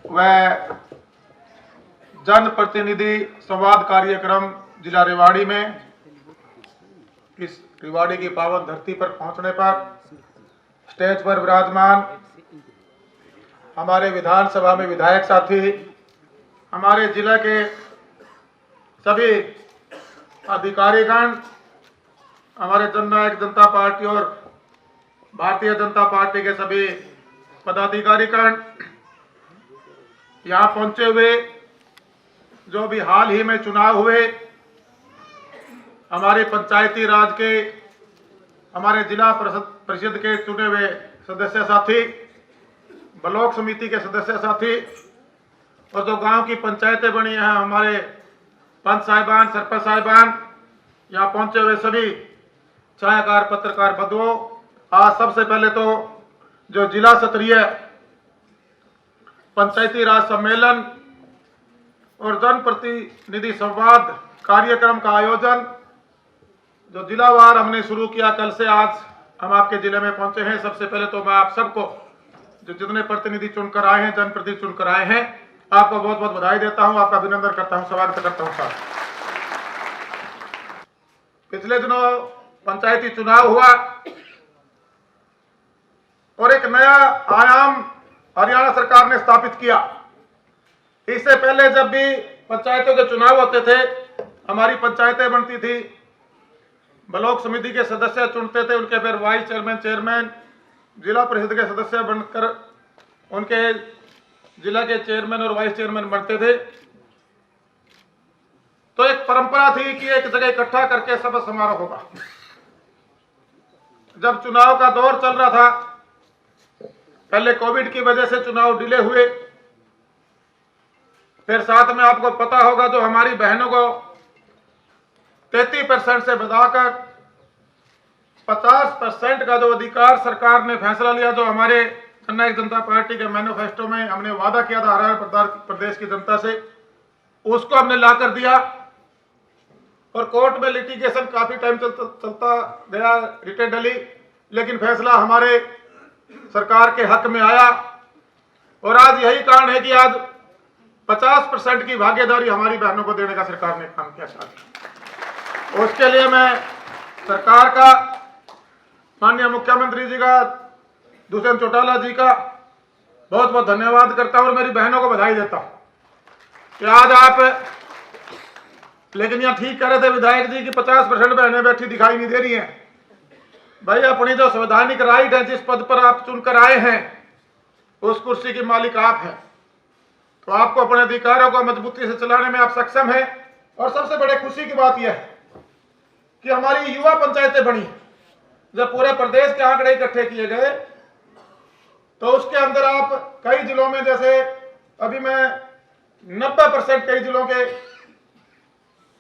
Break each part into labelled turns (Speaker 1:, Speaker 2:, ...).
Speaker 1: व जन प्रतिनिधि संवाद कार्यक्रम जिला रेवाड़ी में इस रेवाड़ी की पावन धरती पर पहुंचने पर स्टेज पर विराजमान हमारे विधानसभा में विधायक साथी, हमारे जिला के सभी अधिकारीगण, हमारे जननायक जनता पार्टी और भारतीय जनता पार्टी के सभी पदाधिकारीगण, यहाँ पहुंचे हुए जो भी हाल ही में चुनाव हुए, हमारे पंचायती राज के, हमारे जिला परिषद के चुने हुए सदस्य साथी, ब्लॉक समिति के सदस्य साथी और जो गांव की पंचायतें बनी हैं, हमारे पंच साहिबान, सरपंच साहिबान, यहाँ पहुंचे हुए सभी छायाकार पत्रकार बंधुओं, आज सबसे पहले तो जो जिला स्तरीय पंचायती राज सम्मेलन और जन प्रतिनिधि संवाद कार्यक्रम का आयोजन जो जिलावार हमने शुरू किया, कल से आज हम आपके जिले में पहुंचे हैं। सबसे पहले तो मैं आप सबको जो जितने प्रतिनिधि चुनकर आए हैं, जनप्रतिनिधि चुनकर आए हैं, आपको बहुत बहुत बधाई देता हूं, आपका अभिनंदन करता हूं, स्वागत करता हूं। साहब, पिछले दिनों पंचायती चुनाव हुआ और एक नया आयाम हरियाणा सरकार ने स्थापित किया। इससे पहले जब भी पंचायतों के चुनाव होते थे, हमारी पंचायतें बनती थी, ब्लॉक समिति के सदस्य चुनते थे, उनके फिर वाइस चेयरमैन, चेयरमैन, जिला परिषद के सदस्य बनकर उनके जिला के चेयरमैन और वाइस चेयरमैन बनते थे। तो एक परंपरा थी कि एक जगह इकट्ठा करके सभा समारोह होगा। जब चुनाव का दौर चल रहा था, पहले कोविड की वजह से चुनाव डिले हुए, फिर साथ में आपको पता होगा जो हमारी बहनों को 33% से बढ़ाकर 50% का जो अधिकार सरकार ने फैसला लिया, जो हमारे जननायक जनता पार्टी के मैनिफेस्टो में हमने वादा किया था हरियाणा प्रदेश की जनता से, उसको हमने ला कर दिया। और कोर्ट में लिटिगेशन काफी टाइम चलता गया, रिटे डली, लेकिन फैसला हमारे सरकार के हक में आया। और आज यही कारण है कि आज 50% की भागीदारी हमारी बहनों को देने का सरकार ने काम किया। साथ उसके लिए मैं सरकार का, माननीय मुख्यमंत्री जी का, दुष्यंत चौटाला जी का बहुत बहुत धन्यवाद करता हूं और मेरी बहनों को बधाई देता हूं कि आज आप, लेकिन यहाँ ठीक कह रहे थे विधायक जी कि 50% बहनें बैठी दिखाई नहीं दे रही हैं। भाई, अपनी जो संवैधानिक राइट है, जिस पद पर आप चुनकर आए हैं, उस कुर्सी की मालिक आप हैं, तो आपको अपने अधिकारों को मजबूती से चलाने में आप सक्षम हैं। और सबसे बड़े खुशी की बात यह है कि हमारी युवा पंचायतें बनी। जब पूरे प्रदेश के आंकड़े इकट्ठे किए गए तो उसके अंदर आप कई जिलों में, जैसे अभी मैं 90% कई जिलों के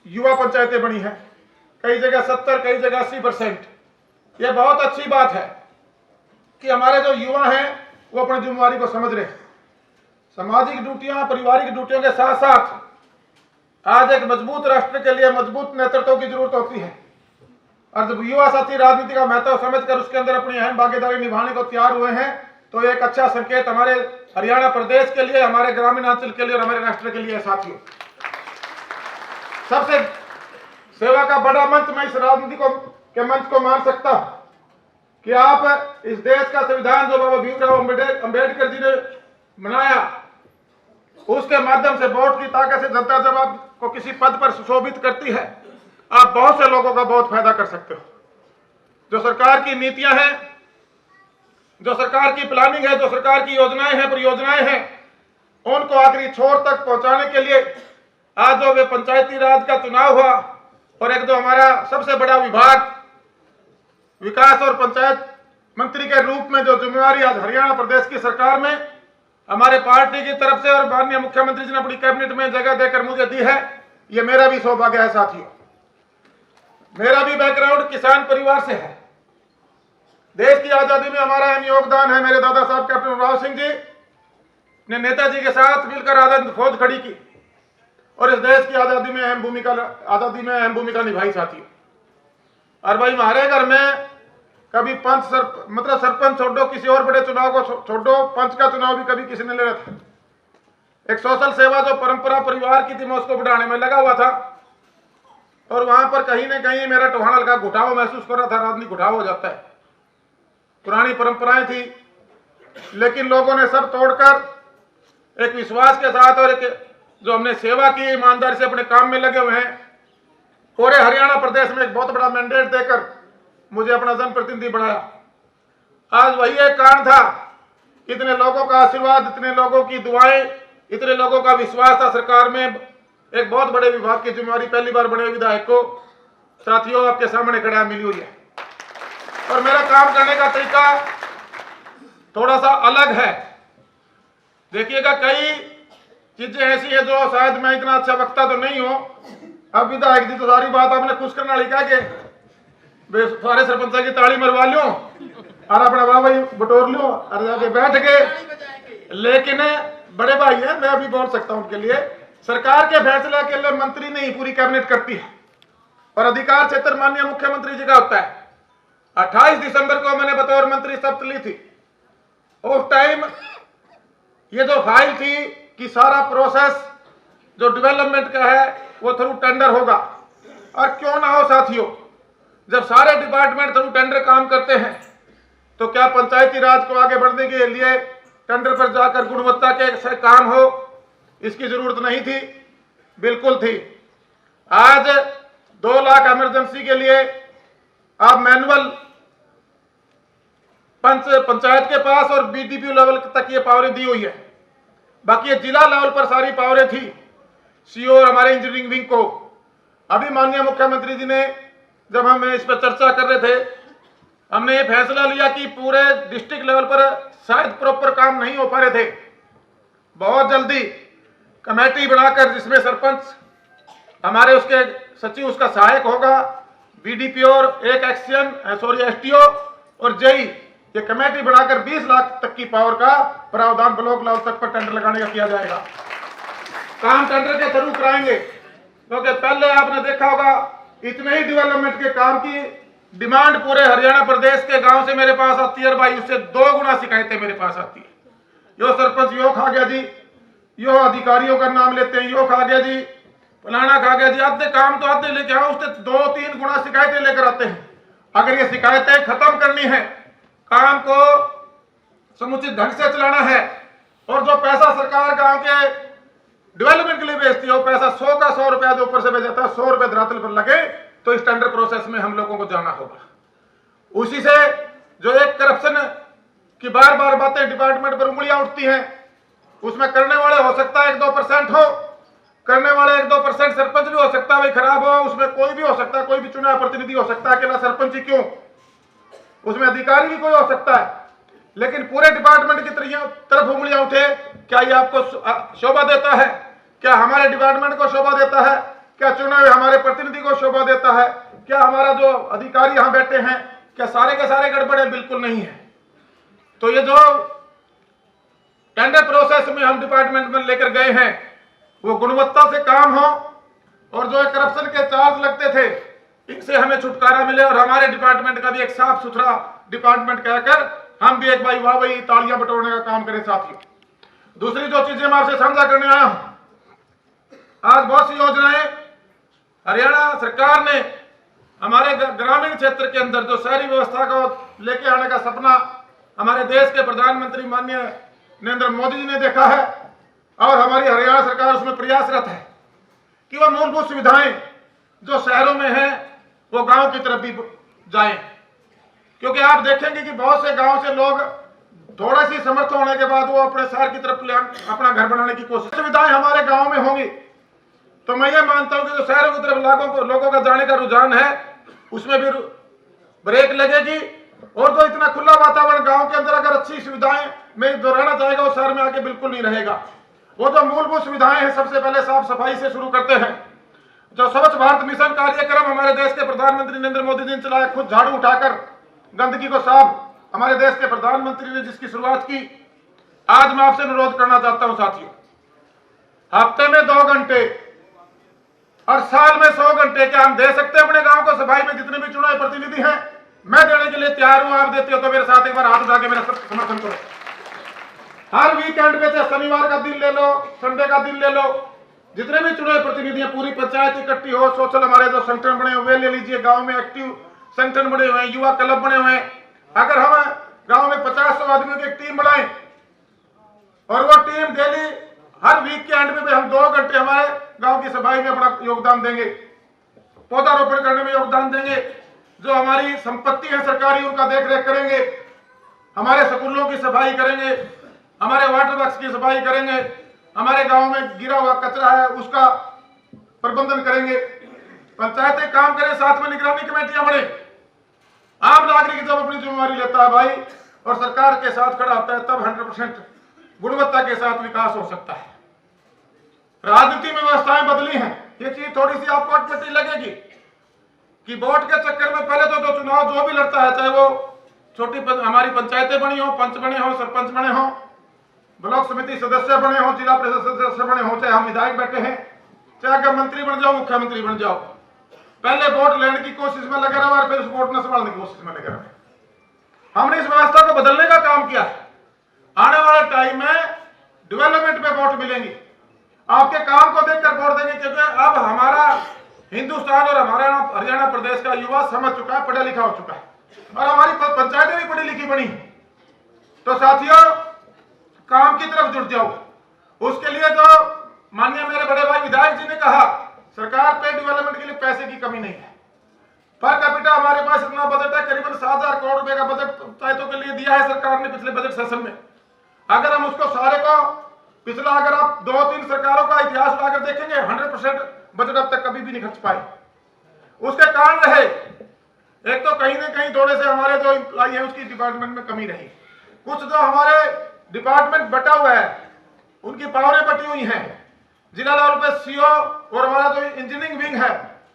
Speaker 1: युवा पंचायतें बनी हैं, कई जगह 70, कई जगह 80%। यह बहुत अच्छी बात है कि हमारे जो युवा हैं वो अपनी जिम्मेवारी को समझ रहे हैं। सामाजिक ड्यूटियां, पारिवारिक ड्यूटियों के साथ साथ आज एक मजबूत राष्ट्र के लिए मजबूत नेतृत्व की जरूरत होती है। और जब युवा साथी राजनीति का महत्व समझकर उसके अंदर अपनी अहम भागीदारी निभाने को तैयार हुए हैं, तो एक अच्छा संकेत हमारे हरियाणा प्रदेश के लिए, हमारे ग्रामीण अंचल के लिए और हमारे राष्ट्र के लिए। साथियों, सबसे सेवा का बड़ा मंच मैं इस राजनीति के मंच को मान सकता हूं कि आप इस देश का संविधान जो बाबा भीमराव अंबेडकर जी ने बनाया, उसके माध्यम से वोट की ताकत से जनता जब आपको किसी पद पर सुशोभित करती है, आप बहुत से लोगों का बहुत फायदा कर सकते हो। जो सरकार की नीतियां हैं, जो सरकार की प्लानिंग है, जो सरकार की योजनाएं हैं, परियोजनाएं हैं, उनको आखिरी छोर तक पहुंचाने के लिए आज जो वे पंचायती राज का चुनाव हुआ और एक जो हमारा सबसे बड़ा विभाग विकास और पंचायत मंत्री के रूप में जो जिम्मेवारी आज हरियाणा प्रदेश की सरकार में हमारे पार्टी की तरफ से और माननीय मुख्यमंत्री जी ने अपनी कैबिनेट में जगह देकर मुझे दी है, ये मेरा भी सौभाग्य है। साथियों, मेरा भी बैकग्राउंड किसान परिवार से है। देश की आजादी में हमारा अहम योगदान है। मेरे दादा साहब कैप्टन राव सिंह जी ने नेताजी के साथ मिलकर आजाद फौज खड़ी की और इस देश की आजादी में अहम भूमिका निभाई। साथियों, और भाई, हमारे घर में कभी सरपंच छोड़ो, किसी और बड़े चुनाव को छोड़ो, पंच का चुनाव भी कभी किसी ने लड़ा था। एक सोशल सेवा जो परंपरा परिवार की थी, मैं उसको बढ़ाने में लगा हुआ था। और वहां पर कहीं ना कहीं मेरा टोहाना हल्का घुटाव महसूस कर रहा था। आदमी घुटाव हो जाता है, पुरानी परंपराएं थी, लेकिन लोगों ने सब तोड़कर एक विश्वास के साथ और एक जो हमने सेवा की, ईमानदारी से अपने काम में लगे हुए हैं। पूरे हरियाणा प्रदेश में एक बहुत बड़ा मैंडेट देकर मुझे अपना जनप्रतिनिधि बनाया। आज वही एक कारण था, इतने लोगों का आशीर्वाद, इतने लोगों की दुआएं, इतने लोगों का विश्वास था सरकार में। एक बहुत बड़े विभाग की जिम्मेवारी पहली बार बने विधायक को साथियों आपके सामने खड़ा मिली हुई है। और मेरा काम करने का तरीका थोड़ा सा अलग है। देखिएगा, कई चीजें ऐसी है जो शायद मैं इतना अच्छा वक्ता तो नहीं हूं। अब विधायक जी तो सारी बात आपने खुश करने वाली कहा कि सारे सरपंच की ताली मरवा लो और अपना वाह भाई बटोर लो और जाके बैठ गए। लेकिन बड़े भाई है, मैं अभी बोल सकता हूं उनके लिए। सरकार के फैसले के लिए मंत्री नहीं, पूरी कैबिनेट करती है और अधिकार क्षेत्र माननीय मुख्यमंत्री जी का होता है। 28 दिसंबर को मैंने बतौर मंत्री शपथ ली थी। उस टाइम ये जो फाइल थी कि सारा प्रोसेस जो डेवलपमेंट का है वो थ्रू टेंडर होगा। और क्यों ना हो साथियों, जब सारे डिपार्टमेंट थ्रू टेंडर काम करते हैं तो क्या पंचायती राज को आगे बढ़ने के लिए टेंडर पर जाकर गुणवत्ता के से काम हो, इसकी जरूरत नहीं थी? बिल्कुल थी। आज 2 लाख इमरजेंसी के लिए आप मैनुअल पंचायत के पास और बीडीपी लेवल तक ये पावरें दी हुई है। बाकी ये जिला लेवल पर सारी पावरें थी सीओ और हमारे इंजीनियरिंग विंग को। अभी माननीय मुख्यमंत्री जी ने, जब हम इस पर चर्चा कर रहे थे, हमने ये फैसला लिया कि पूरे डिस्ट्रिक्ट लेवल पर शायद प्रॉपर काम नहीं हो पा रहे थे। बहुत जल्दी कमेटी बनाकर जिसमें सरपंच, हमारे उसके सचिव उसका सहायक होगा, बीडीपी और एक एसटीओ और जेई, ये कमेटी बनाकर 20 लाख तक की पावर का प्रावधान ब्लॉक लेवल तक पर टेंडर लगाने का किया जाएगा। काम टेंडर के थ्रू कराएंगे, क्योंकि पहले आपने देखा होगा इतने ही डेवलपमेंट के काम की डिमांड पूरे हरियाणा प्रदेश के गांव से मेरे पास आती है और भाई उससे 2 गुना शिकायतें मेरे पास आती है। यो सरपंच यो खा गया जी, यो अधिकारियों का नाम लेते हैं, यो खा गया जी, फलाना खा गया जी। आधे काम तो आधे लेके आओ, उससे 2-3 गुना शिकायतें लेकर आते हैं। अगर ये शिकायतें खत्म करनी है, काम को समुचित ढंग से चलाना है और जो पैसा सरकार गांव के डेवलपमेंट के लिए भेजती है वो पैसा 100 का 100 रुपया जो ऊपर से भेज जाता है, 100 रुपए धरातल पर लगे, तो इस टेंडर प्रोसेस में हम लोगों को जाना होगा। उसी से जो एक करप्शन की बार बार बातें डिपार्टमेंट पर उंगलियां उठती हैं, उसमें करने वाले हो सकता है 1-2% हो, करने वाले 1-2% सरपंच भी हो सकता है भाई खराब हो, उसमें कोई भी हो सकता है, कोई भी चुनाव प्रतिनिधि हो सकता है, अकेला सरपंच ही क्यों, उसमें अधिकारी भी कोई हो सकता है। लेकिन पूरे डिपार्टमेंट की तरफ उंगलियां उठे, क्या ये आपको शोभा देता है? क्या हमारे डिपार्टमेंट को शोभा देता है? क्या चुनाव हमारे प्रतिनिधि को शोभा देता है? क्या हमारा जो अधिकारी यहां बैठे हैं क्या सारे के सारे गड़बड़े? बिल्कुल नहीं है। तो ये जो टेंडर प्रोसेस में हम डिपार्टमेंट में लेकर गए हैं वो गुणवत्ता से काम हो और जो करप्शन के चार्ज लगते थे इनसे हमें छुटकारा मिले और हमारे डिपार्टमेंट का भी एक साफ सुथरा डिपार्टमेंट कहकर हम भी एक भाई वाह भाई तालियां बटोरने का काम करें साथियों। दूसरी जो चीजें मैं आपसे साझा करने आया हूं, आज बहुत सी योजनाएं हरियाणा सरकार ने हमारे ग्रामीण क्षेत्र के अंदर जो शहरी व्यवस्था को लेके आने का सपना हमारे देश के प्रधानमंत्री माननीय नरेंद्र मोदी जी ने देखा है और हमारी हरियाणा सरकार उसमें प्रयासरत है कि वह मूलभूत सुविधाएं जो शहरों में हैं वो गांव की तरफ भी जाएं। क्योंकि आप देखेंगे कि बहुत से गांव से लोग थोड़ा सी समर्थ होने के बाद वो अपने शहर की तरफ अपना घर बनाने की कोशिश, सुविधाएं हमारे गांव में होंगी तो मैं ये मानता हूं कि जो शहरों की तरफ लोगों का जाने का रुझान है उसमें भी ब्रेक लगेगी और जो इतना खुला वातावरण गांव के अंदर अगर अच्छी सुविधाएं में दोहराना चाहेगा वो शहर में आके बिल्कुल नहीं रहेगा। वो जो मूलभूत सुविधाएं हैं, सबसे पहले साफ सफाई से शुरू करते हैं। जो स्वच्छ भारत मिशन कार्यक्रम हमारे देश के प्रधानमंत्री नरेंद्र मोदी जी ने चलाया, खुद झाड़ू उठाकर गंदगी को साफ हमारे देश के प्रधानमंत्री ने जिसकी शुरुआत की, आज मैं आपसे अनुरोध करना चाहता हूं साथियों, हफ्ते में 2 घंटे और साल में 100 घंटे क्या हम दे सकते हैं अपने गांव को सफाई में? जितने भी चुनाव प्रतिनिधि हैं मैं देने के लिए तैयार हूं। आप देते हो तो मेरे साथ एक बार हाथ उठा के मेरा समर्थन करो। हर वीकेंड पे, चाहे शनिवार का दिन ले लो, संडे का दिन ले लो, जितने भी चुने प्रतिनिधि हैं, पूरी पंचायत इकट्ठी हो, सोशल हमारे जो संगठन बने हुए ले लीजिए, गांव में एक्टिव संगठन बने हुए हैं, युवा क्लब बने हुए हैं। अगर हम गांव में 50-100 आदमियों की एक टीम बनाएं और वो टीम डेली हर वीक के एंड में हम 2 घंटे हमारे गांव की सफाई में अपना योगदान देंगे, पौधारोपण करने में योगदान देंगे, जो हमारी संपत्ति है सरकारी उनका देख रेख करेंगे, हमारे स्कूलों की सफाई करेंगे, हमारे वाटर वर्क्स की सफाई करेंगे, हमारे गांव में गिरा हुआ कचरा है उसका प्रबंधन करेंगे। पंचायतें काम करें, साथ में निगरानी कमेटियां बने। आम नागरिक जब अपनी जिम्मेवारी लेता है भाई और सरकार के साथ खड़ा होता है, तब 100% गुणवत्ता के साथ विकास हो सकता है। राजनीति में व्यवस्थाएं बदली हैं, ये चीज थोड़ी सी आपको अटपटी लगेगी कि वोट के चक्कर में पहले तो जो चुनाव जो भी लड़ता है, चाहे वो छोटी हमारी पंचायतें बनी हो, पंच बने हो, सरपंच बने हो, ब्लॉक समिति सदस्य बने हो, जिला परिषद सदस्य बने हो, चाहे हम विधायक बैठे हैं, चाहे अगर मंत्री बन जाओ, मुख्यमंत्री बन जाओ, पहले वोट लेने की कोशिश में लगे रहो और फिर उस वोट न संभालने की कोशिश में लगे रहो। हमने इस व्यवस्था को बदलने का काम किया है। आने वाले टाइम में डेवलपमेंट में वोट मिलेंगी, आपके काम को देखकर वोट देंगे, क्योंकि अब हमारा हिंदुस्तान और हमारा हरियाणा प्रदेश का युवा समझ चुका है, पढ़ा लिखा हो चुका है और हमारी पंचायतें भी पढ़ी लिखी बनी। तो साथियों, काम की तरफ जुट जाओ। उसके लिए जो माननीय मेरे बड़े भाई विधायक जी ने कहा, सरकार पे डेवलपमेंट के लिए पैसे की कमी नहीं है। पर कैपिटा हमारे पास इतना बजट है, करीबन 7,000 करोड़ रुपए का बजट पंचायतों के लिए दिया है सरकार ने पिछले बजट सेशन में। अगर हम उसको सारे को पिछला अगर आप 2-3 सरकारों का इतिहास लाकर देखेंगे, 100% बजट अब तक कभी भी नहीं खर्च पाए। उसके कारण रहे, एक तो कहीं ना कहीं थोड़े से हमारे जो एम्प्लॉई है उसकी डिपार्टमेंट में कमी रही, कुछ जो हमारे डिपार्टमेंट बटा हुआ है उनकी पावरें बटी हुई हैं। जिला लेवल पे सीओ और हमारा जो इंजीनियरिंग विंग है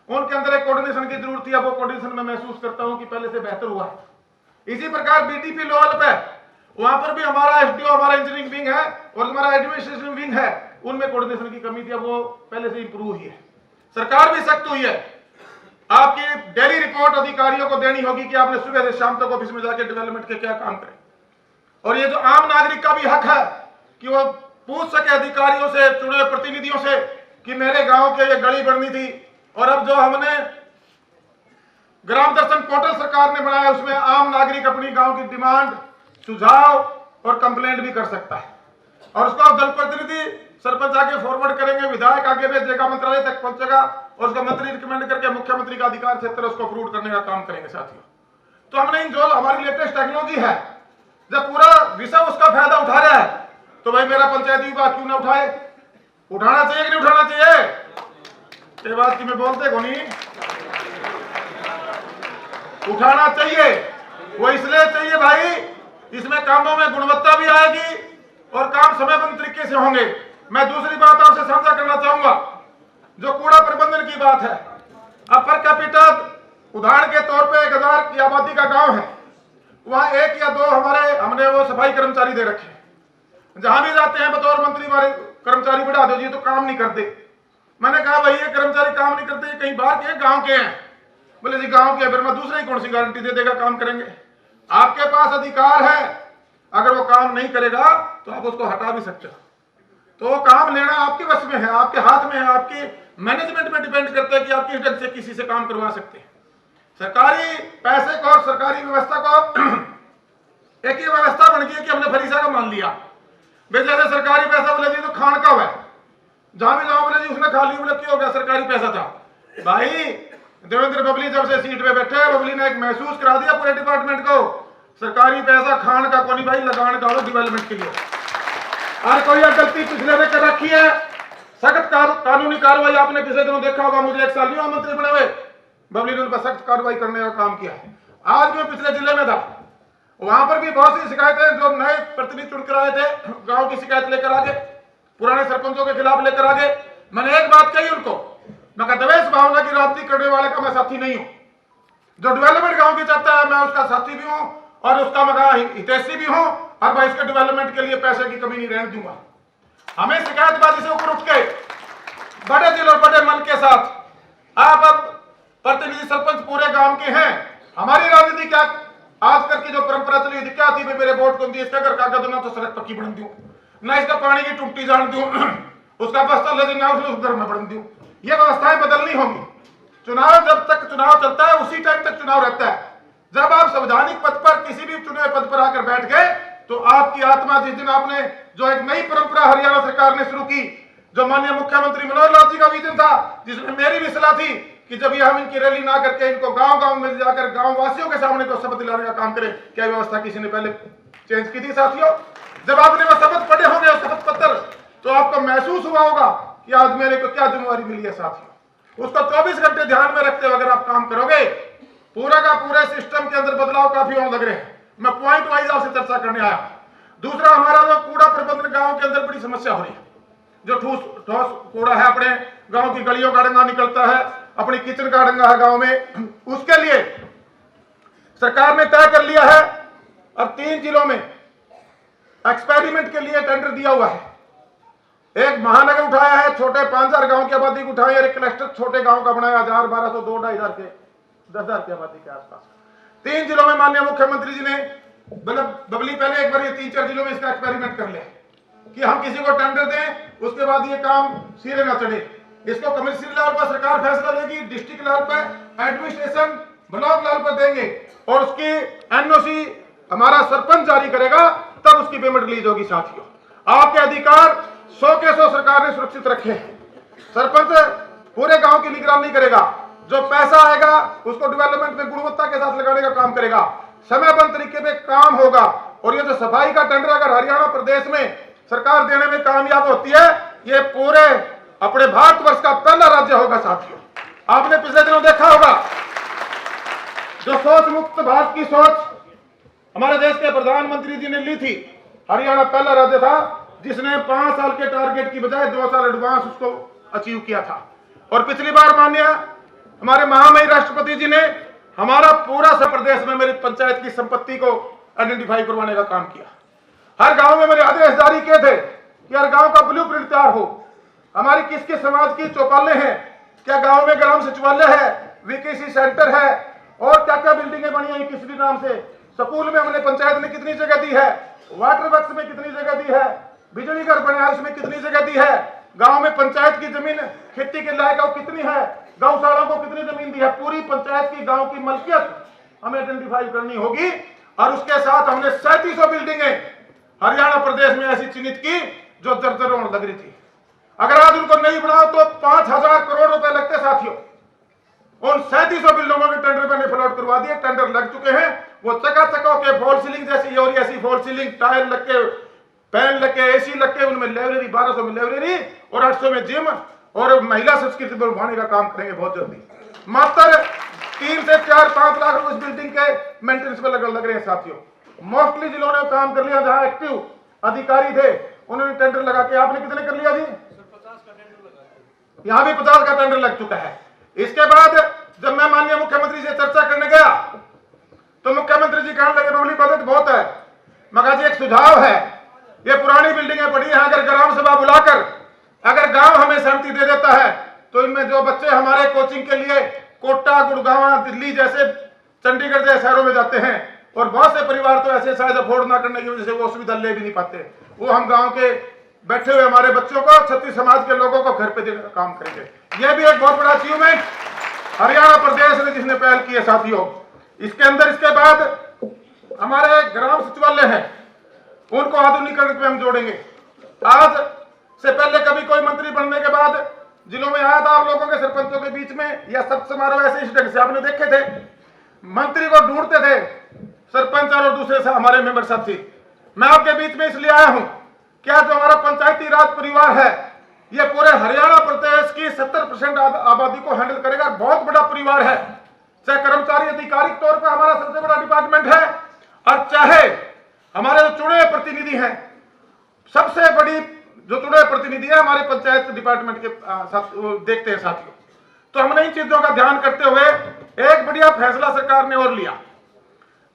Speaker 1: उनके अंदर एक कोऑर्डिनेशन की जरूरत थी। अब वो कोऑर्डिनेशन में महसूस करता हूं कि पहले से बेहतर हुआ है। इसी प्रकार बीडीपी लेवल पे वहां पर भी हमारा एसडीओ, हमारा इंजीनियरिंग विंग है और हमारा एडमिनिस्ट्रेशन विंग है, उनमें कोऑर्डिनेशन की कमी थी, अब वो पहले से इंप्रूव हुई है। सरकार भी सख्त हुई है। आपकी डेली रिपोर्ट अधिकारियों को देनी होगी कि आपने सुबह से शाम तक ऑफिस में जाकर डेवलपमेंट के क्या काम करें। और ये जो आम नागरिक का भी हक है कि वो पूछ सके अधिकारियों से, चुने प्रतिनिधियों से कि मेरे गांव के ये गली बननी थी, और अब जो हमने ग्राम दर्शन पोर्टल सरकार ने बनाया उसमें आम नागरिक अपनी गांव की डिमांड, सुझाव और कंप्लेंट भी कर सकता है और उसको जनप्रतिनिधि सरपंच आगे फॉरवर्ड करेंगे, विधायक आगे भेजेगा, मंत्रालय तक पहुंचेगा और उसको मंत्री रिकमेंड करके मुख्यमंत्री का अधिकार क्षेत्र उसको अप्रूव करने का काम करेंगे। साथियों, तो हमने इन जो हमारी लेटेस्ट टेक्नोलॉजी है, जब पूरा विश्व उसका फायदा उठा रहा है, तो भाई मेरा पंचायती विभाग क्यों ना उठाए? उठाना चाहिए कि नहीं उठाना चाहिए? ये बात की मैं बोलते को नहीं, उठाना चाहिए। वो इसलिए चाहिए भाई, इसमें कामों में गुणवत्ता भी आएगी और काम समयबद्ध तरीके से होंगे। मैं दूसरी बात आपसे साझा करना चाहूंगा, जो कूड़ा प्रबंधन की बात है। अब पर कैपिटल उदाहरण के तौर पे 1000 की आबादी का गांव है, वहां 1 या 2 हमने वो सफाई कर्मचारी दे रखे हैं। जहां भी जाते हैं बतौर मंत्री हमारे कर्मचारी बढ़ा दो जी, तो काम नहीं करते। मैंने कहा भाई ये कर्मचारी काम नहीं करते, कहीं बाहर के गांव के हैं। बोले जी गांव के, फिर मैं दूसरे कौन सी गारंटी दे देगा काम करेंगे? आपके पास अधिकार है, अगर वो काम नहीं करेगा तो आप उसको हटा भी सकते हो। तो वो काम लेना आपके वश में है, आपके हाथ में है, आपके मैनेजमेंट में डिपेंड करता है कि आप किस ढंग से किसी से काम करवा सकते हैं। सरकारी पैसे को और सरकारी व्यवस्था को एक ही व्यवस्था बन गई कि हमने फरीसा का मान लिया। जैसे सरकारी पैसा बोले जी तो खान का है, जहां भी जाओ बोले जी उसने खा लिया, बोले क्यों हो गया? सरकारी पैसा था। भाई देवेंद्र बबली जब से सीट पे बैठे, बबली ने एक महसूस करा दिया पूरे डिपार्टमेंट को, सरकारी पैसा खान का कोनी भाई, लगान का हो डेवलपमेंट के लिए। और कोई गलती पिछले में कर रखी है, सख्त कानूनी कार्रवाई आपने पिछले दिनों देखा होगा। मुझे 1 साल नहीं हुआ मंत्री बने हुए, बबली ने उन पर सख्त कार्रवाई करने का काम किया है। आज मैं पिछले जिले में था, वहां पर भी बहुत सी शिकायतें जो नए प्रतिनिधि चुनकर आए थे, गांव की शिकायत लेकर आगे, पुराने सरपंचों के खिलाफ लेकर आगे। मैंने एक बात कही उनको, मैं कहता देवेश भावना की राजनीति करने वाले का मैं साथी नहीं हूं। जो डेवलपमेंट गांव की चाहता है मैं उसका साथी भी हूं और उसका मैं हितैषी भी हूं, और मैं इसके डेवलपमेंट के लिए पैसे की कमी नहीं रहने दूंगा। हमें शिकायतबाजी से ऊपर उठ के बड़े दिल और बड़े मन के साथ आप अब प्रतिनिधि सरपंच पूरे गांव के हैं। हमारी राजनीति क्या आजकल की जो परंपरा चली थी क्या थी, मेरे वोट को दिए, इसका अगर कागज ना तो सड़क पक्की बन दूं। ना इसका पानी की टूटी जान दूं, उसका बस्ता ले देना उस घर में बढ़ दूं। ये व्यवस्थाएं बदलनी होंगी। चुनाव जब तक चुनाव चलता है उसी टाइम तक चुनाव रहता है। जब आप संवैधानिक पद पर किसी भी चुने पद पर आकर बैठ गए तो आपकी आत्मा, जिस दिन आपने जो एक नई परंपरा हरियाणा सरकार ने शुरू की, जो माननीय मुख्यमंत्री मनोहर लाल जी का विजन था, जिसमें मेरी भी सलाह थी कि जब ये हम इनकी रैली ना करके इनको गांव गांव में जाकर गांव वासियों के सामने को शपथ दिलाने का काम करें। क्या व्यवस्था किसी ने पहले चेंज की थी साथियों? जब आपने वो शपथ पढ़े होंगे शपथ पत्र तो आपको महसूस हुआ होगा कि आज मेरे को क्या जिम्मेवारी मिली है साथियों। उसको 24 घंटे ध्यान में रखते हुए अगर आप काम करोगे, पूरा का पूरे सिस्टम के अंदर बदलाव काफी होने लग रहे हैं। मैं पॉइंट वाइज आपसे चर्चा करने आया। दूसरा, हमारा जो कूड़ा प्रबंधन गांव के अंदर बड़ी समस्या हो रही है। जो ठोस कूड़ा है, अपने गांव की गलियों का डंगा निकलता है, अपनी किचन का डंगा है गांव में, उसके लिए सरकार ने तय कर लिया है और 3 जिलों में एक्सपेरिमेंट के लिए टेंडर दिया हुआ है। एक महानगर उठाया है, छोटे 5000 गांव की आबादी को उठाया, एक क्लस्टर छोटे गांव का बनाया 1000, 1200, 2, 2500 के 10,000 की आबादी के आसपास। 3 जिलों में माननीय मुख्यमंत्री जी ने बबली पहले एक बार ये 3-4 जिलों में इसका एक्सपेरिमेंट कर लिया कि हम किसी को टेंडर दें, उसके बाद ये काम सिरे न चढ़े। इसको कमर्शियल लेवल पर सरकार फैसला लेगी, डिस्ट्रिक्ट लेवल पर एडमिनिस्ट्रेशन ब्लॉक लेवल पर देंगे और उसकी एनओसी हमारा सरपंच जारी करेगा, तब उसकी पेमेंट रिलीज होगी। साथियों, आपके अधिकार 100 के 100 सरकार ने सुरक्षित रखे हैं। सरपंच पूरे गांव की निगरानी करेगा, जो पैसा आएगा उसको डेवलपमेंट में गुणवत्ता के साथ लगाने का काम करेगा, समयबद्ध तरीके पे काम होगा। और ये जो सफाई का टेंडर अगर हरियाणा प्रदेश में सरकार देने में कामयाब होती है, ये पूरे अपने भारतवर्ष का पहला राज्य होगा। साथियों, आपने पिछले दिनों देखा होगा जो सोच मुक्त भारत की सोच हमारे देश के प्रधानमंत्री जी ने ली थी, हरियाणा पहला राज्य था जिसने 5 साल के टारगेट की बजाय 2 साल एडवांस उसको अचीव किया था। और पिछली बार माननीय हमारे महामहिम राष्ट्रपति जी ने हमारा पूरा प्रदेश में मेरी पंचायत की संपत्ति को आइडेंटिफाई करवाने का काम किया। हर गांव में मैंने आदेश जारी किए थे कि हर गांव का ब्लूप्रिंट तैयार हो। हमारी किस किस समाज की चौपालें हैं, क्या गांव में ग्राम सचिवालय है, वीकेसी सेंटर है और क्या क्या बिल्डिंगें बनी है किस भी नाम से, स्कूल में हमने पंचायत ने कितनी जगह दी है, वाटर वर्क्स में कितनी जगह दी है, बिजली घर बने हैं उसमें कितनी जगह दी है, गांव में पंचायत की जमीन खेती के लायक कितनी है, गौशालाओं को कितनी जमीन दी है, पूरी पंचायत की गांव की मलकियत हमें आइडेंटिफाई करनी होगी। और उसके साथ हमने 3700 बिल्डिंगें हरियाणा प्रदेश में ऐसी चिन्हित की जो जर्जर होने लग रही थी। अगर आज उनको नहीं बनाओ तो 5000 करोड़ रुपए लगते। साथियों, उन 3700 बिल्डिंगों के टेंडर मैंने फ्लॉट करवा दिए, टेंडर लग चुके हैं। वो चकाचक के फॉल सीलिंग जैसी और ऐसी फॉल सीलिंग, टायर लग के, फैन लग के, एसी लग के, उनमें लाइब्रेरी 1200 में लाइब्रेरी और 800 में जिम और महिला संस्कृति बढ़ाने का काम करेंगे बहुत जल्दी। मात्र 3 से 4-5 लाख रुपए इस बिल्डिंग के मेंटेनेंस पे लग रहे हैं। साथियों, मोस्टली जिलों ने काम कर लिया, जहां एक्टिव अधिकारी थे उन्होंने टेंडर लगा के। आपने कितने कर लिया जी? 50 का टेंडर लगा, यहाँ भी 50 का टेंडर लग चुका है। इसके बाद जब मैं माननीय मुख्यमंत्री से चर्चा करने गया तो मुख्यमंत्री जी कहने लगे बबली बजट बहुत है। मगर जी एक सुझाव है, ये पुरानी बिल्डिंगें पड़ी हैं, अगर ग्राम सभा बुलाकर अगर गांव हमें सहमति दे देता है तो इनमें जो बच्चे हमारे कोचिंग के लिए कोटा, गुड़गांव, दिल्ली जैसे, चंडीगढ़ जैसे शहरों में जाते हैं और बहुत से परिवार तो ऐसे शायद अफोर्ड ना करने की वजह से वो सुविधा ले भी नहीं पाते, वो हम गांव के बैठे हुए हमारे बच्चों को, क्षत्रिय समाज के लोगों को घर पे देकर काम करेंगे। यह भी एक बहुत बड़ा अचीवमेंट हरियाणा प्रदेश ने जिसने पहल की है। साथियों, इसके अंदर इसके बाद हमारे ग्राम सचिवालय है, उनको आधुनिकीकरण पे हम जोड़ेंगे। आज से पहले कभी कोई मंत्री बनने के बाद जिलों में आया था आप लोगों के सरपंचों के बीच में, या सब समारोह ऐसे इस ढंग से आपने देखे थे, मंत्री को ढूंढते थे सरपंच और दूसरे से हमारे मेंबर साथी। मैं आपके बीच में इसलिए आया हूं, क्या जो हमारा पंचायती राज परिवार है ये पूरे हरियाणा प्रदेश की 70% आबादी को हैंडल करेगा। बहुत बड़ा परिवार है, चाहे कर्मचारी अधिकारिक तौर पर हमारा सबसे बड़ा डिपार्टमेंट है और चाहे हमारे जो चुने प्रतिनिधि हैं, सबसे बड़ी जो चुने प्रतिनिधि है हमारे पंचायत डिपार्टमेंट के साथ देखते हैं। साथियों, तो हमने इन चीजों का ध्यान करते हुए एक बढ़िया फैसला सरकार ने और लिया।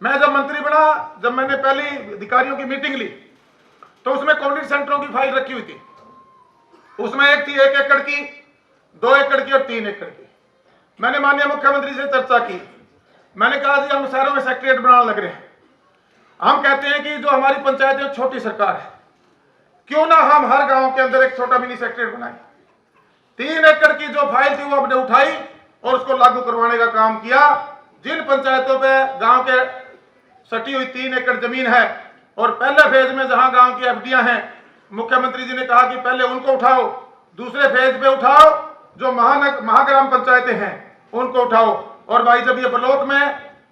Speaker 1: मैं जब मंत्री बना, जब मैंने पहली अधिकारियों की मीटिंग ली तो उसमें कम्युनिटी सेंटरों की फाइल रखी हुई थी। उसमें एक थी 1 एकड़ की, 2 एकड़ की और 3 एकड़ की। मैंने माननीय मुख्यमंत्री से चर्चा की, मैंने कहा जी हम शहरों में सेक्रेटरीट बनाने लग रहे हैं। हम कहते हैं कि जो हमारी पंचायत है छोटी सरकार है, क्यों ना हम हर गांव के अंदर एक छोटा मिनी सेक्रेटरीट बनाए। 3 एकड़ की जो फाइल थी वो हमने उठाई और उसको लागू करवाने का काम किया। जिन पंचायतों पे गांव के सटी हुई 3 एकड़ जमीन है और पहले फेज में जहां गांव की एफडीआं हैं, मुख्यमंत्री जी ने कहा कि पहले उनको उठाओ, दूसरे फेज पे उठाओ जो महाग्राम पंचायतें हैं उनको उठाओ। और भाई जब ये ब्लॉक में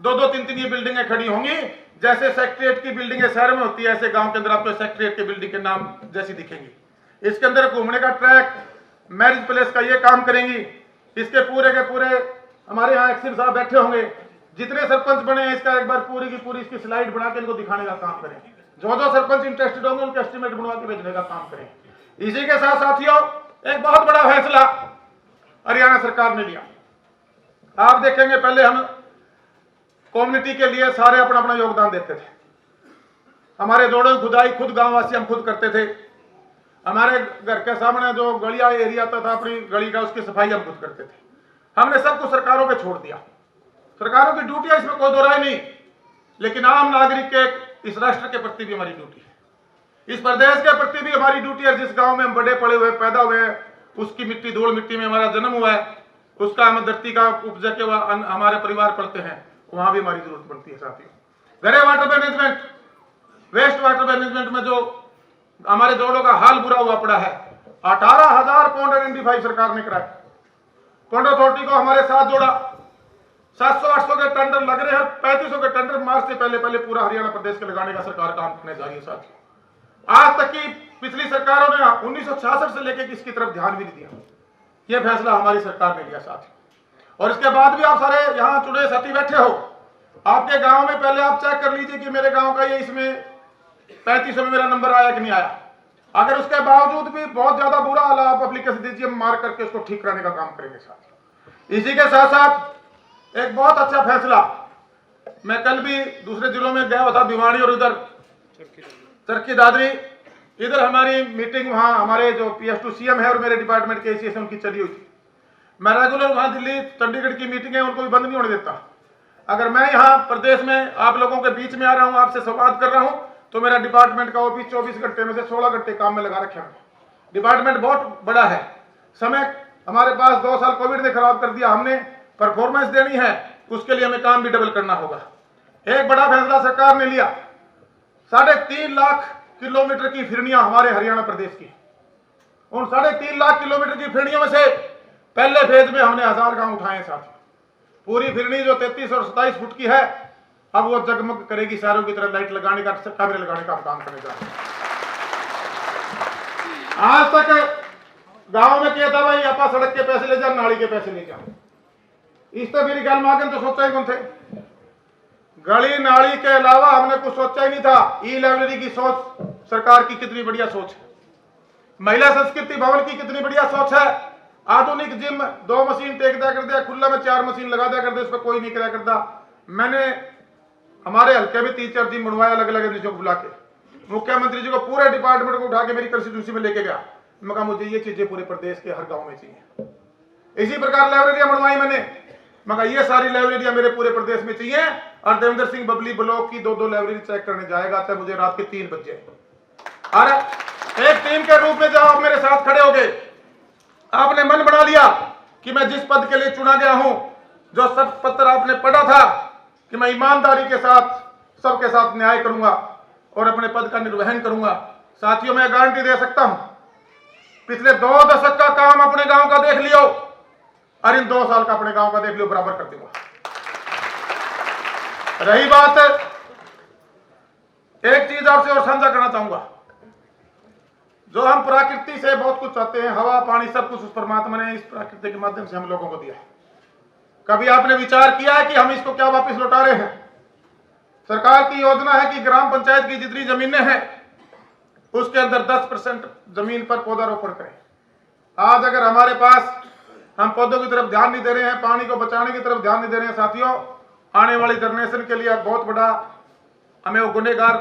Speaker 1: 2-2, 3-3 ये बिल्डिंगें खड़ी होंगी, जैसे सेक्रेटरीट की बिल्डिंगें शहर में होती है, ऐसे गांव के अंदर आपको सेक्रेटरीट की बिल्डिंग के नाम जैसी दिखेंगी। इसके अंदर घूमने का ट्रैक, मैरिज प्लेस का ये काम करेंगी। इसके पूरे के पूरे हमारे यहाँ एक्सिम साहब बैठे होंगे, जितने सरपंच बने हैं इसका एक बार पूरी की पूरी इसकी स्लाइड बना के इनको दिखाने का काम करें। जो सरपंच इंटरेस्टेड होंगे उनके एस्टिमेट बनवा के भेजने का काम करें। इसी के साथ साथियों एक बहुत बड़ा फैसला हरियाणा सरकार ने लिया। आप देखेंगे पहले हम कम्युनिटी के लिए सारे अपना अपना योगदान देते थे। हमारे जोड़ों की खुदाई खुद गांववासी हम खुद करते थे। हमारे घर के सामने जो गलिया एरिया था अपनी गली का, उसकी सफाई हम खुद करते थे। हमने सब कुछ सरकारों पे छोड़ दिया। सरकारों की ड्यूटी है, इसमें कोई दो राय नहीं, लेकिन आम नागरिक के इस राष्ट्र के प्रति भी हमारी ड्यूटी है, इस प्रदेश के प्रति भी हमारी ड्यूटी है। जिस गांव में हम बड़े पड़े हुए पैदा हुए हैं, उसकी मिट्टी धूल मिट्टी में हमारा जन्म हुआ है, उसका हम धरती का उपजा के हमारे परिवार पढ़ते हैं, वहां भी हमारी जरूरत पड़ती है। साथियों घरे water management, waste water management में जो हमारे जोड़ों का हाल बुरा हुआ पड़ा है, 18,000 पौंड आइडेंटिफाई सरकार ने कराए। पौंड अथॉरिटी को हमारे साथ जोड़ा, 700-800 के टेंडर लग रहे हैं, 3500 के टेंडर मार्च से पहले पूरा हरियाणा प्रदेश के लगाने का सरकार काम करने जा रही है। साथियों आज तक की पिछली सरकारों ने 1966 से लेकर इसकी तरफ ध्यान भी नहीं दिया। यह फैसला हमारी सरकार ने लिया साथियों। और इसके बाद भी आप सारे यहाँ चुने साथी बैठे हो, आपके गांव में पहले आप चेक कर लीजिए कि मेरे गांव का ये इसमें 3500 में मेरा नंबर आया कि नहीं आया। अगर उसके बावजूद भी बहुत ज्यादा बुरा हाल, आप एप्लीकेशन दीजिए, मार करके उसको ठीक कराने का काम करेंगे साथियों। इसी के साथ साथ एक बहुत अच्छा फैसला, मैं कल भी दूसरे जिलों में गया हुआ था, भिवानी और उधर चरखी दादरी, इधर हमारी मीटिंग, वहां हमारे जो PS2 CM है और मेरे डिपार्टमेंट के ACS उनकी चली हुई थी। मैं रेगुलर वहां दिल्ली चंडीगढ़ की मीटिंग है, उनको भी बंद नहीं होने देता। अगर मैं यहाँ प्रदेश में आप लोगों के बीच में आ रहा हूँ, आपसे संवाद कर रहा हूँ, तो मेरा डिपार्टमेंट का ऑफिस 24 घंटे में से 16 घंटे काम में लगा रखे हैं। डिपार्टमेंट बहुत बड़ा है। समय हमारे पास 2 साल कोविड ने खराब कर दिया, हमने परफॉर्मेंस देनी है, उसके लिए हमें काम भी डबल करना होगा। एक बड़ा फैसला सरकार ने लिया, 3.5 लाख किलोमीटर की फिरनियां हमारे हरियाणा प्रदेश की। उन 3.5 लाख किलोमीटर की फिरनियों में से पहले फेज में हमने 1000 गांव उठाए साथ। पूरी फिरनी जो 33 और 27 फुट की है, अब वो जगमग करेगी, शहरों की तरह लाइट लगाने का, कैमरे लगाने का काम करने जा रहे हैं। आज तक गांव में कहता भाई आपा सड़क के पैसे ले जा, नाली के पैसे ले जा, इस तो मेरी गल मांगन तो सोचा ही कौन थे। गली नाली के अलावा हमने कुछ सोचा ही नहीं था। ई लाइब्रेरी की सोच सरकार की कितनी बढ़िया सोच है, महिला संस्कृति भवन की कितनी बढ़िया सोच है, आधुनिक जिम 2 मशीन टेक दिया कर दिया, खुला में 4 मशीन लगा दिया कर दिया, उस पर कोई नहीं कराया करता। मैंने हमारे हल्के में 3-4 जिम बनवाया अलग अलग एजेंसियों को बुला के, मुख्यमंत्री जी को पूरे डिपार्टमेंट को उठा के मेरी कंस्टिट्यूंसी में लेके गया। मैं कहा मुझे ये चीजें पूरे प्रदेश के हर गांव में चाहिए। इसी प्रकार लाइब्रेरियां बनवाई मैंने, मगर ये सारी लाइब्रेरियां मेरे पूरे प्रदेश में चाहिए। और देवेंद्र सिंह बबली ब्लॉक की 2-2 लाइब्रेरी चेक करने जाएगा, चाहे मुझे रात के 3 बज जाए। और एक टीम के रूप में जब आप मेरे साथ खड़े हो गए, आपने मन बना लिया कि मैं जिस पद के लिए चुना गया हूं, जो सब पत्र आपने पढ़ा था कि मैं ईमानदारी के साथ सबके साथ न्याय करूंगा और अपने पद का निर्वहन करूंगा। साथियों मैं गारंटी दे सकता हूं, पिछले 2 दशक का काम अपने गांव का देख लियो और इन 2 साल का अपने गांव का देख लियो, बराबर कर दूंगा। रही बात, एक चीज आपसे और साझा करना चाहूंगा, जो हम प्रकृति से बहुत कुछ चाहते हैं, हवा पानी सब कुछ उस परमात्मा ने इस प्रकृति के माध्यम से हम लोगों को दिया है। कभी आपने विचार किया है कि हम इसको क्या वापस लौटा रहे हैं? सरकार की योजना है कि ग्राम पंचायत की जितनी जमीनें हैं उसके अंदर 10% जमीन पर पौधारोपण करें। आज अगर हमारे पास हम पौधों की तरफ ध्यान नहीं दे रहे हैं, पानी को बचाने की तरफ ध्यान नहीं दे रहे हैं साथियों, आने वाली जनरेशन के लिए बहुत बड़ा हमें वो गुनहगार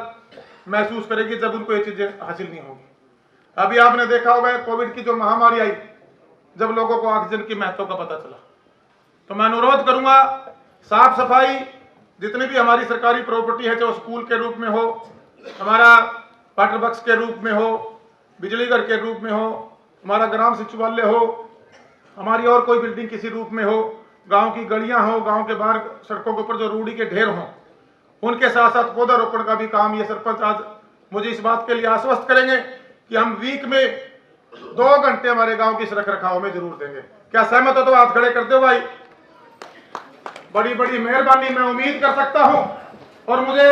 Speaker 1: महसूस करेगी जब उनको ये चीजें हासिल नहीं होगी। अभी आपने देखा होगा कोविड की जो महामारी आई, जब लोगों को ऑक्सीजन की महत्व का पता चला, तो मैं अनुरोध करूंगा साफ सफाई जितनी भी हमारी सरकारी प्रॉपर्टी है, चाहे स्कूल के रूप में हो, हमारा वाटर वर्क्स के रूप में हो, बिजली घर के रूप में हो, हमारा ग्राम सचिवालय हो, हमारी और कोई बिल्डिंग किसी रूप में हो, गांव की गलियां हो, गांव के बाहर सड़कों के ऊपर जो रूढ़ी के ढेर हों, उनके साथ साथ पौधारोपण का भी काम ये सरपंच आज मुझे इस बात के लिए आश्वस्त करेंगे कि हम वीक में 2 घंटे हमारे गांव की रख रखाव में जरूर देंगे। क्या सहमत हो तो हाथ खड़े कर दो भाई। बड़ी बड़ी मेहरबानी मैं उम्मीद कर सकता हूं और मुझे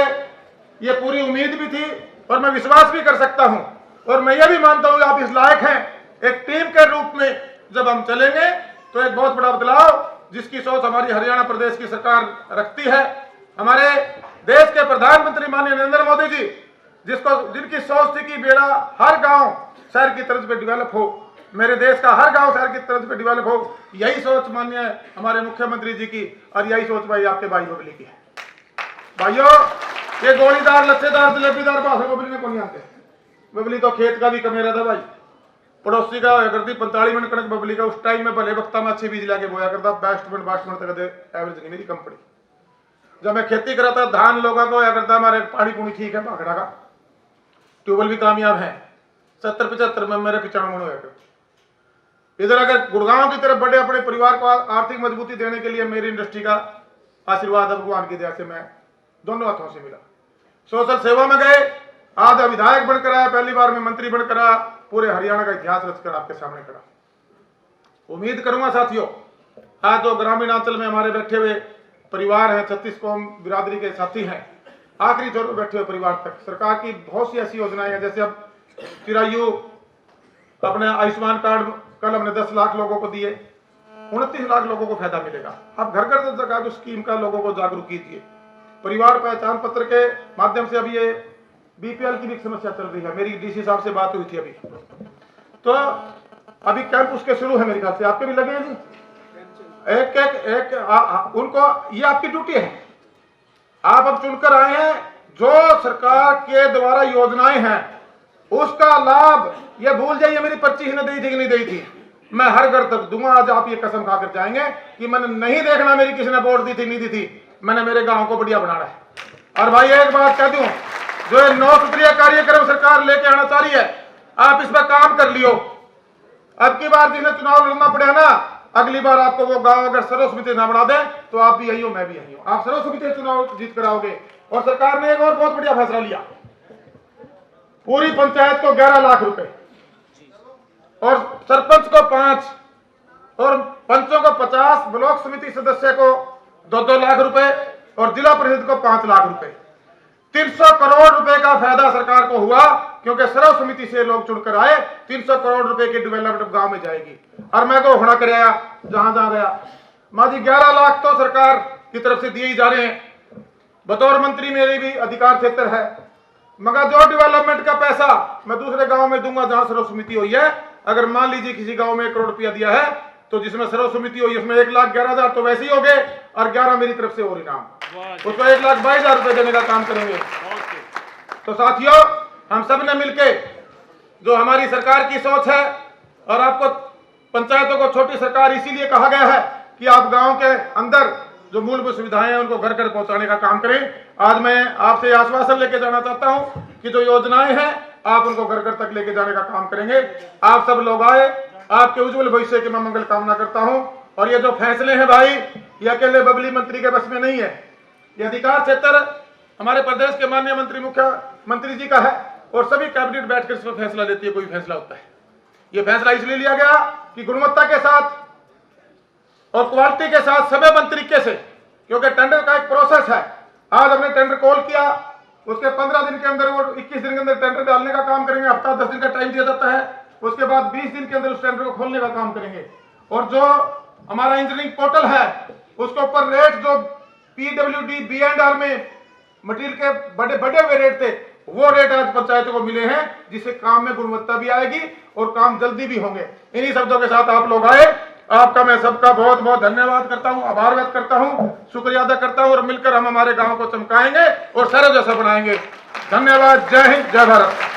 Speaker 1: ये पूरी उम्मीद भी थी और मैं विश्वास भी कर सकता हूं और मैं ये भी मानता हूं आप इस लायक हैं। एक टीम के रूप में जब हम चलेंगे तो एक बहुत बड़ा बदलाव जिसकी सोच हमारी हरियाणा प्रदेश की सरकार रखती है, हमारे देश के प्रधानमंत्री माननीय नरेंद्र मोदी जी जिनकी सोच थी कि मेरा हर गांव शहर की तर्ज पे डेवलप हो, मेरे देश का हर गांव शहर की तर्ज पे डेवलप हो, यही सोच माननीय हमारे मुख्यमंत्री जी की और यही सोच भाई आपके भाई बबली की है। भाइयों, ये गोलीदार लच्छेदार जलेबीदार भाषा बबली में कौन जानते? बबली तो खेत का भी कमेरा था भाई, पड़ोसी का होया करती 45 मिनट कणक बबली का। उस टाइम में भले वक्ता में अच्छी बीज लाके बोया करता, बेस्ट मिनट तक एवरेज नहीं मेरी कंपनी। जब मैं खेती करा था धान लोगों को होया करता, हमारे पानी पुनी ठीक है, भाखड़ा का ट्यूबवेल भी कामयाब है, 70-75 में मेरे 95 मन होया करते। इधर अगर गुड़गांव की तरफ बढ़े, अपने परिवार को आर्थिक मजबूती देने के लिए मेरी इंडस्ट्री का आशीर्वाद भगवान की दया से मैं दोनों हाथों से मिला। सोशल सेवा में गए, आज विधायक बनकर आया, पहली बार में मंत्री बनकर आया, पूरे हरियाणा का इतिहास रचकर आपके सामने खड़ा। उम्मीद करूंगा साथियों, आज जो ग्रामीण अंचल में हमारे बैठे हुए परिवार हैं, 36 कौम बिरादरी के साथी हैं, आखिरी छोर पर बैठे हुए परिवार तक सरकार की बहुत सी ऐसी योजनाएं हैं। जैसे अब चिरायु अपने आयुष्मान कार्ड कल हमने 10 लाख लोगों को दिए, 29 लाख लोगों को फायदा मिलेगा। आप घर घर तक स्कीम का लोगों को जागरूक कीजिए। परिवार पहचान पत्र के माध्यम से अभी ये बीपीएल की भी समस्या चल रही है, मेरी डीसी साहब से बात हुई थी अभी, तो अभी कैंप उसके शुरू है मेरे ख्याल से, आपके भी लगे हैं जी। उनको ये आपकी ड्यूटी है, आप अब चुनकर आए हैं, जो सरकार के द्वारा योजनाएं हैं उसका लाभ, ये भूल जाइए मेरी पर्ची ही दी थी कि नहीं दी थी, मैं हर घर तक दूंगा। आज आप ये कसम खाकर जाएंगे कि मैंने नहीं देखना मेरी किसी ने वोट दी थी नहीं दी थी, मैंने मेरे गांव को बढ़िया बनाना है। और भाई एक बात कह दूं, जो ये 9 सूत्रीय कार्यक्रम सरकार लेके आना चाह रही है, आप इस पर काम कर लियो। अब की बार जिन्हें चुनाव लड़ना पड़े ना, अगली बार आपको वो गांव अगर सर्व समिति ना बना दे तो आप भी यही हो, मैं भी यही हूं, आप सर्व समिति चुनाव जीत कराओगे। और सरकार ने एक और बहुत बढ़िया फैसला लिया, पूरी पंचायत को 11 लाख रुपए और सरपंच को 5 और पंचों को 50, ब्लॉक समिति सदस्य को 2-2 लाख रुपए और जिला परिषद को 5 लाख रुपए। 300 करोड़ रुपए का फायदा सरकार को हुआ, क्योंकि सर्व समिति से लोग चुनकर आए। 300 करोड़ रुपए की डेवलपमेंट गांव में जाएगी। और मैं को होना कराया जहां जहां गया, माँ जी 11 लाख तो सरकार की तरफ से दिए ही जा रहे हैं। बतौर मंत्री मेरे भी अधिकार क्षेत्र है, मगर जो डेवलपमेंट का पैसा मैं दूसरे गांव में दूंगा जहां सर्व समिति हुई है। अगर मान लीजिए किसी गांव में 1 करोड़ रुपया दिया है, तो जिसमें सर्व समिति हुई उसमें 1,11,000 तो वैसे ही हो गए और 11 मेरी तरफ से और इनाम, उसको 1,22,000 रुपए देने का काम करेंगे। तो साथियों, हम सब ने मिलके जो हमारी सरकार की सोच है, और आपको पंचायतों को छोटी सरकार इसीलिए कहा गया है कि आप गांव के अंदर जो मूलभूत सुविधाएं हैं उनको घर घर पहुंचाने का काम करें। आज मैं आपसे आश्वासन लेके जाना चाहता हूं कि जो योजनाएं हैं आप उनको घर घर तक लेके जाने का काम करेंगे। आप सब लोग आए, आपके उज्जवल भविष्य की मैं मंगल कामना करता हूं। और ये जो फैसले हैं भाई, ये अकेले बबली मंत्री के बस में नहीं है, ये अधिकार क्षेत्र हमारे प्रदेश के माननीय मंत्री मुख्यमंत्री जी का है और सभी कैबिनेट बैठकर इस पर फैसला लेती है, कोई फैसला होता है। ये फैसला इसलिए लिया गया कि गुणवत्ता के साथ और क्वालिटी के साथ समयबद्ध तरीके से, क्योंकि टेंडर का एक प्रोसेस है। आज हमने टेंडर कॉल किया, उसके 15 दिन के अंदर वो 21 दिन के अंदर टेंडर डालने का काम करेंगे, हफ्ता 10 दिन का टाइम दिया जाता है, उसके बाद 20 दिन के अंदर उस टेंडर को खोलने का काम करेंगे। और जो हमारा इंजीनियरिंग पोर्टल है उसके ऊपर रेट जो PWD B&R में मटेरियल के बड़े हुए रेट थे, वो रेट आज पंचायतों को मिले हैं, जिससे काम में गुणवत्ता भी आएगी और काम जल्दी भी होंगे। इन्हीं शब्दों के साथ आप लोग आए, आपका मैं सबका बहुत बहुत धन्यवाद करता हूं, आभार व्यक्त करता हूं, शुक्रिया अदा करता हूं और मिलकर हम हमारे गांव को चमकाएंगे और शहर जैसा बनाएंगे। धन्यवाद। जय हिंद, जय भारत।